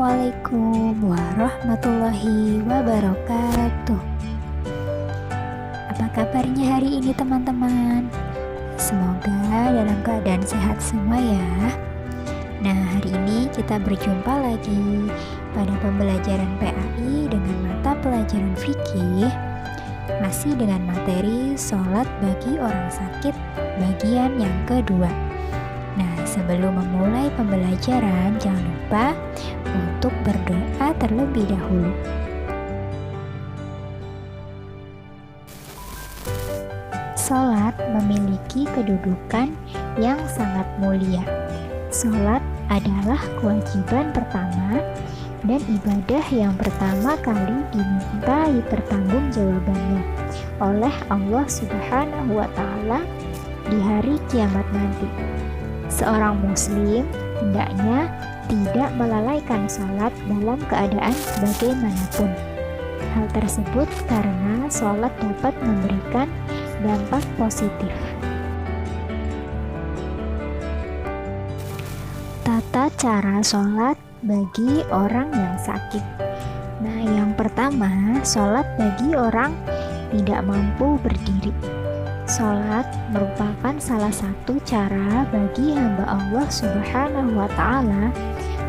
Assalamualaikum warahmatullahi wabarakatuh. Apa kabarnya hari ini teman-teman? Semoga dalam keadaan sehat semua ya. Nah, hari ini kita berjumpa lagi pada pembelajaran PAI dengan mata pelajaran fikih, masih dengan materi sholat bagi orang sakit bagian yang kedua. Nah, sebelum memulai pembelajaran, jangan lupa untuk berdoa terlebih dahulu. Sholat memiliki kedudukan yang sangat mulia. Sholat adalah kewajiban pertama dan ibadah yang pertama kali dimintai pertanggungjawabannya oleh Allah Subhanahu wa Ta'ala di hari kiamat nanti. Seorang muslim hendaknya tidak melalaikan sholat dalam keadaan bagaimanapun. Hal tersebut karena sholat dapat memberikan dampak positif. Tata cara sholat bagi orang yang sakit. Nah, yang pertama, sholat bagi orang tidak mampu berdiri. Sholat merupakan salah satu cara bagi hamba Allah Subhanahu wa Ta'ala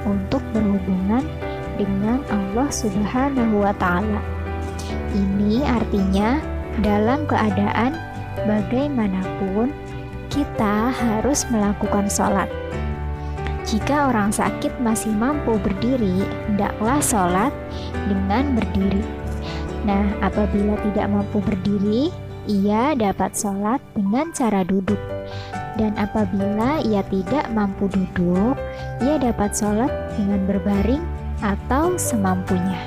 untuk berhubungan dengan Allah Subhanahu wa Ta'ala. Ini artinya dalam keadaan bagaimanapun kita harus melakukan sholat. Jika orang sakit masih mampu berdiri, hendaklah sholat dengan berdiri. Nah, apabila tidak mampu berdiri, ia dapat sholat dengan cara duduk. Dan apabila ia tidak mampu duduk, ia dapat sholat dengan berbaring atau semampunya.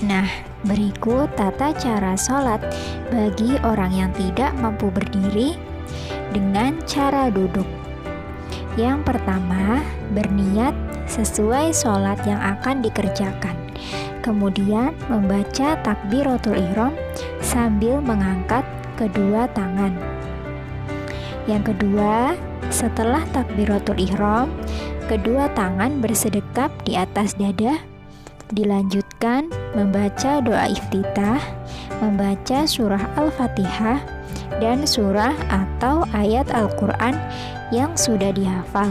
Nah, berikut tata cara sholat bagi orang yang tidak mampu berdiri dengan cara duduk. Yang pertama, berniat sesuai sholat yang akan dikerjakan. Kemudian membaca takbiratul ihram sambil mengangkat kedua tangan. Yang kedua, setelah takbiratul ihram, kedua tangan bersedekap di atas dada. Dilanjutkan membaca doa iftitah, membaca surah Al-Fatihah dan surah atau ayat Al-Quran yang sudah dihafal.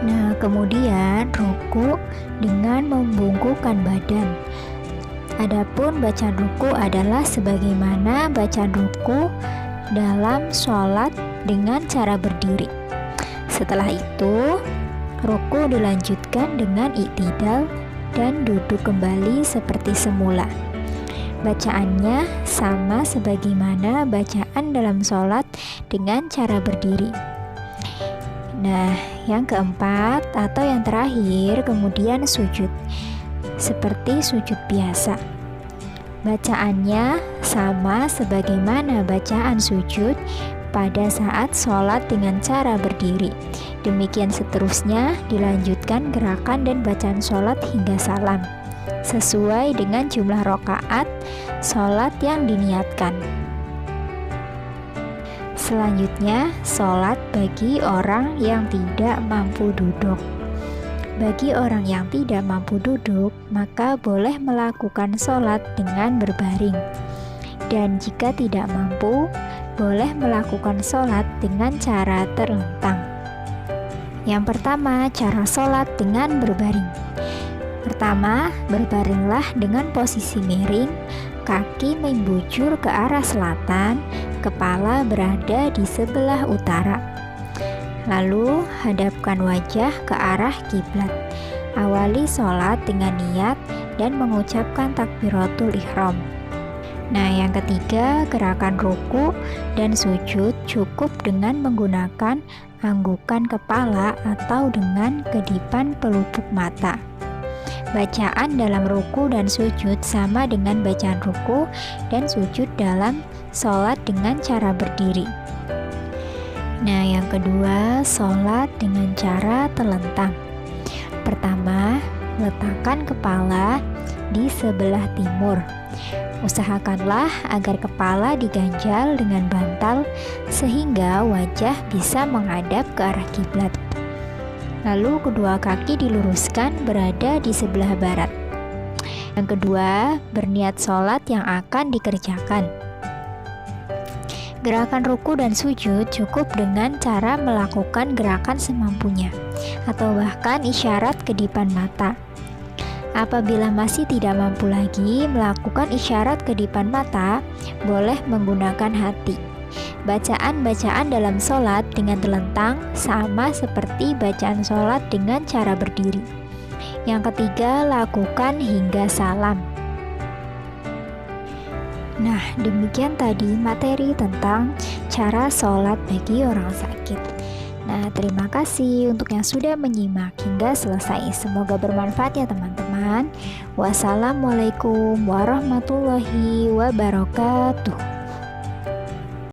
Nah, kemudian ruku dengan membungkukkan badan. Adapun bacaan ruku adalah sebagaimana bacaan ruku dalam sholat dengan cara berdiri. Setelah itu, ruku dilanjutkan dengan iktidal dan duduk kembali seperti semula. Bacaannya sama sebagaimana bacaan dalam sholat dengan cara berdiri. Nah, yang keempat atau yang terakhir, kemudian sujud seperti sujud biasa. Bacaannya sama sebagaimana bacaan sujud pada saat sholat dengan cara berdiri. Demikian seterusnya, dilanjutkan gerakan dan bacaan sholat hingga salam sesuai dengan jumlah rakaat sholat yang diniatkan. Selanjutnya, sholat bagi orang yang tidak mampu duduk. Bagi orang yang tidak mampu duduk, maka boleh melakukan sholat dengan berbaring. Dan jika tidak mampu, boleh melakukan sholat dengan cara terlentang. Yang pertama, cara sholat dengan berbaring. Pertama, berbaringlah dengan posisi miring, kaki membujur ke arah selatan, kepala berada di sebelah utara. Lalu, hadapkan wajah ke arah kiblat. Awali sholat dengan niat dan mengucapkan takbiratul ihram. Nah, yang ketiga, gerakan ruku dan sujud cukup dengan menggunakan anggukan kepala atau dengan kedipan pelupuk mata. Bacaan dalam ruku dan sujud sama dengan bacaan ruku dan sujud dalam sholat dengan cara berdiri. Nah, yang kedua, sholat dengan cara telentang. Pertama, letakkan kepala di sebelah timur. Usahakanlah agar kepala diganjal dengan bantal sehingga wajah bisa menghadap ke arah kiblat. Lalu kedua kaki diluruskan berada di sebelah barat. Yang kedua, berniat sholat yang akan dikerjakan. Gerakan ruku dan sujud cukup dengan cara melakukan gerakan semampunya, atau bahkan isyarat kedipan mata. Apabila masih tidak mampu lagi melakukan isyarat kedipan mata, boleh menggunakan hati. Bacaan-bacaan dalam sholat dengan telentang sama seperti bacaan sholat dengan cara berdiri. Yang ketiga, lakukan hingga salam. Nah, demikian tadi materi tentang cara sholat bagi orang sakit. Nah, terima kasih untuk yang sudah menyimak hingga selesai. Semoga bermanfaat ya teman-teman. Wassalamualaikum warahmatullahi wabarakatuh.